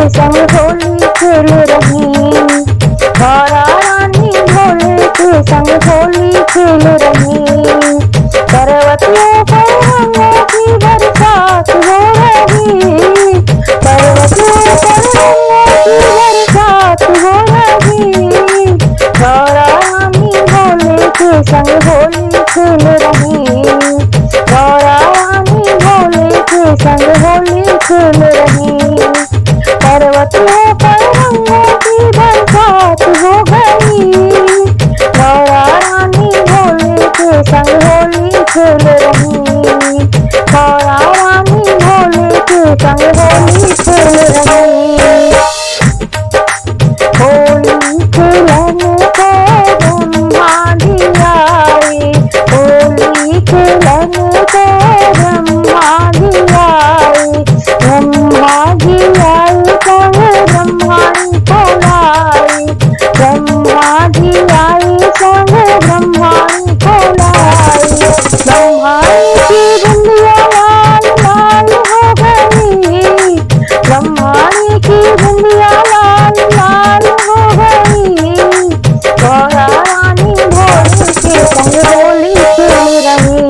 संग होली खेल रही। गौरा रानी भोले के संग होली खेल रही। पर्वतियों पर रंगों की बरसात हो रही। पर्वतियों पर रंगों की बरसात हो रही। गौरा रानी भोले के संग होली खेल रही। गौरा रानी भोले के संग होली खेल रही। पर्वतियों पर रंगों की बरसात हो गई। गौरा रानी भोले के संग होली खेल रही। गौरा रानी भोले के संग होली खेल रही। होली खेलने को ब्रह्मा जी आए। होली खेलने को ब्रह्मा जी आए। ब्रह्मा जी आए संग ब्रह्माणी को लाए। ब्रह्मा जी आए संग ब्रह्माणी को लाए। ब्रह्माणी की बिंदिया लाल लाल हो गई। ब्रह्माणी की बिंदिया लाल लाल हो गई। गौरा रानी भोले के संग होली खेल रही।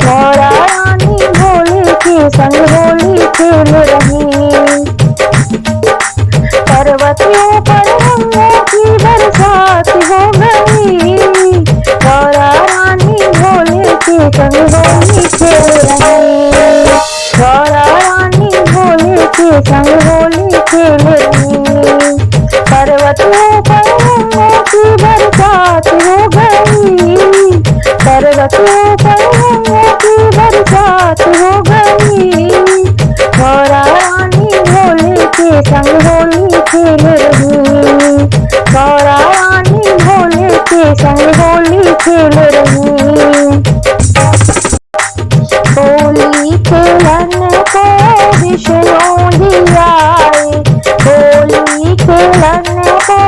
गौरा रानी भोले के संग होली खेल रही। पर्वतियों पर रंगों की बरसात हो गई। गौरा रानी भोले के संग होली खेल रही। गौरा रानी भोले के संग होली खेल रही। पर्वतियों पर रंगों की बरसात हो गई। पर्वतियों पर रंगों की बरसात हो गई। गौरा रानी भोले के संग होली खेल रही। गौरा रानी भोले के संग होली खेल रही। होली खेलने को विष्णु जी आए। होली खेलने को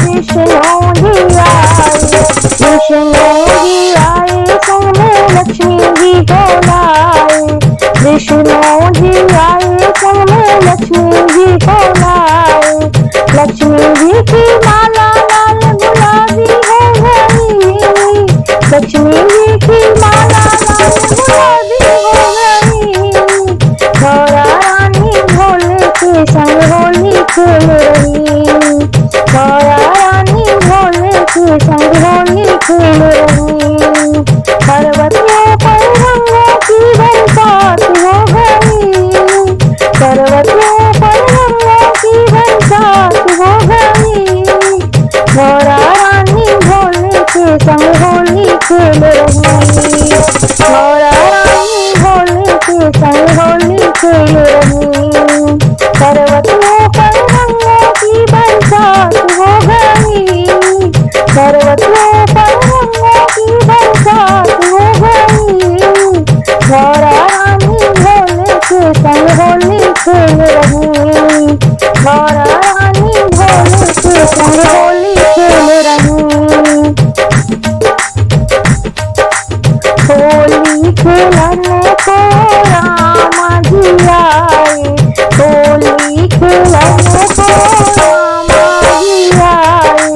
विष्णु जी आए। विष्णु जी आए संग में लक्ष्मी जी को लाए। विष्णु जी आए संग में लक्ष्मी जी को लाए। लक्ष्मी जी की माला लाल गुलाबी हो गई। लक्ष्मी जी की माला लाल गुलाबी हो गई। गौरा रानी भोले के संग होली खेल रही। गौरा रानी भोले के संग होली खेल रही। पर्वतियों पर रंगों की बरसात हो गई। पर्वतियों पर रंगों की बरसात हो गई। गौरा रानी भोले के संग होली खेल रही। गौरा रानी भोले के संग होली खेल रही। पर्वतियों पर रंगों की बरसात हो गई। पर्वतियों पर रंगों की बरसात हो गई। गौरा रानी भोले के संग होली खेल रही। गौरा रानी भोले के संग होली खेल रही। होली खेलने को रामा जी आए। होली खेलने को रामा जी आए।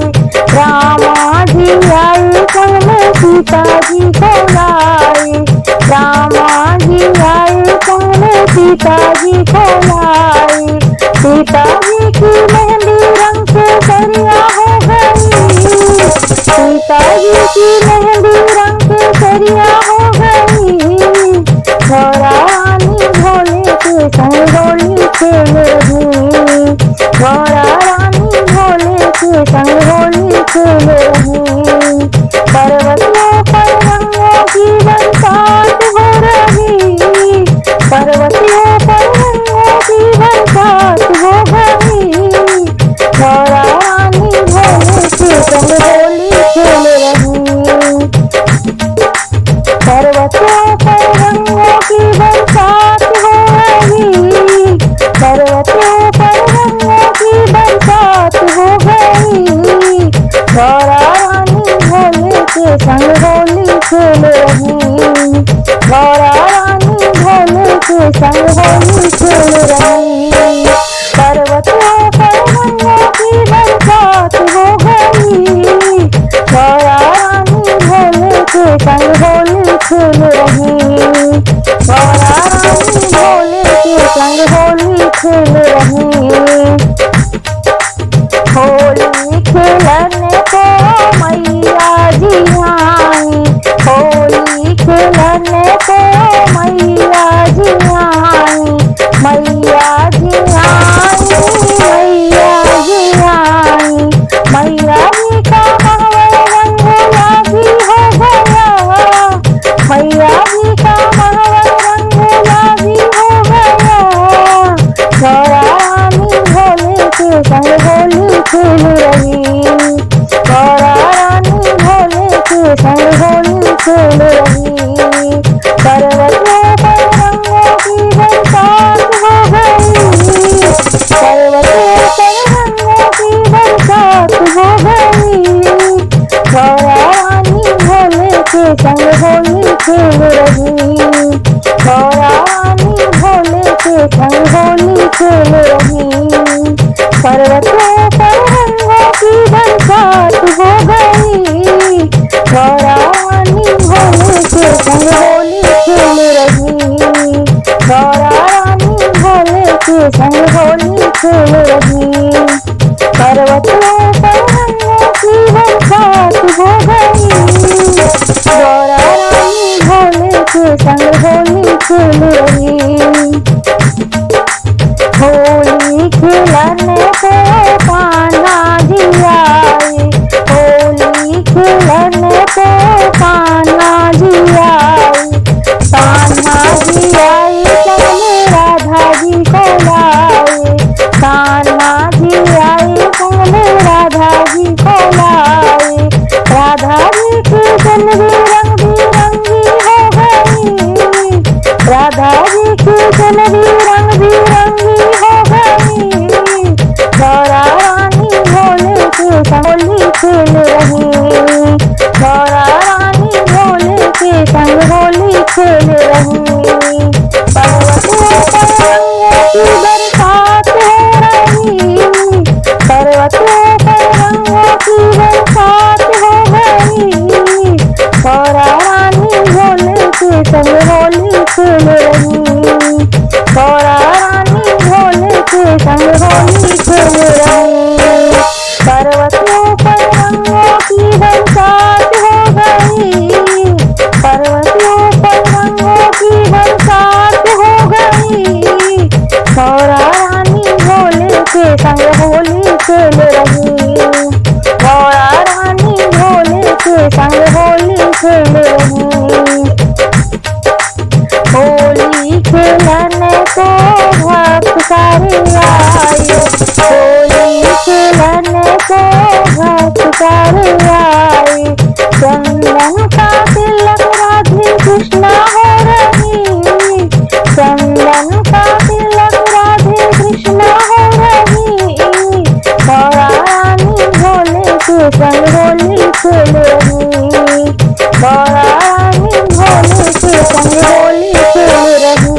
रामा जी आए संग में सीता जी को लाए। रामा जी आए संग में सीता जी को लाए। सीता जी की मेहंदी रंग केसरिया हो गई। सीता जी की मेहंदी रंग केसरिया हो गई। गौरा रानी भोले के संग होली खेल रही। गौरा रानी भोले के संग होली खेल रही। पर्वतियों पर रंगों की बरसात हो रही। पर्वतियों पर रंगों की बरसात हो गई। गौरा रानी भोले के संग होली खेल रही। पर्वतियों पर रंगों की बरसात हो रही। पर्वतियों पर रंगों की बरसात हो गई। गौरा रानी भोले के संग होली खेल रही। गौरा रानी भोले के संग होली खेल रही। पर्वत होली खेल रही। होली खेलने को मैया जी आई, होली खेलने को मैया जी आई, मैया जी आई, मैया जी आई। मैया जी का रंग गुलाबी हो गया, मैया जी का रंग गुलाबी हो गया। गौरा रानी भोले के संग होली खेल रही, गौरा रानी भोले के संग होली खेल रही। पर्वतों पर रंगों की बरसात हो गई, पर्वतों पर रंगों की बरसात हो गई। गौरा रानी भोले के संग होली खेल रही, गौरा रानी भोले के संग होली खेल रही। पर्वतों पर रंगों की बरसात हो गई, गौरा रानी भोले के संग होली खेल रही, गौरा रानी भोले के संग होली खेल रही। पर्वतों पर रंगों की बरसात हो गई, गौरा रानी भोले के संग होली खेल रही। होली खेलने को कान्हा जी आई, होली खेलने को कान्हा जी आई, कान्हा जी आई संग राधा जी को लाई, कान्हा जी आई संग राधा जी को लाई। राधा जी की चुनरी रंग बिरंगी हो गई, राधा जी की चुनरी रंग बिरंगी हो गई। गौरा रानी भोले के संग होली खेल रही, गौरा रानी भोले के संग होली खेल रही। पर्वतों पर रंगों की बरसात हो रही, पर्वतों पर रंगों की बरसात हो गई। गौरा रानी भोले के संग होली खेल रही, गौरा रानी भोले के संग होली खेल रही। पर्वतों पर रंगों की बरसात हो गई, पर्वतों पर रंगों की बरसात हो गई। गौरा रानी भोले के संग होली खेल रही, गौरा रानी भोले के संग होली खेल रही। होली खेलने को भक्त सारे आए, होली खेलने को भक्त सारे आए। चंदन का तिलक राधे कृष्णा हो रही, चंदन का तिलक राधे कृष्णा हो रही। गौरा रानी भोले के संग होली खेल रही, गौरा रानी भोले के संग होली खेल रही।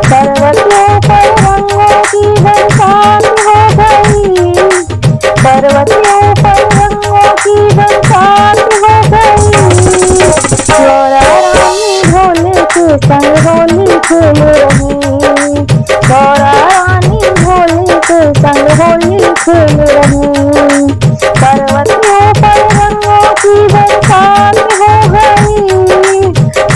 पर्वतों पर रंगों की बरसात हो गई, पर्वतों पर रंगों की बरसात हो गई। गौरा रानी भोले के संग होली खेल रही, गौरा रानी भोले के संग होली खेल रही। पर्वतों पर रंगों की बरसात हो गई,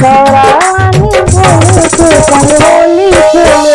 गौरा रानी भोले के संग होली खेल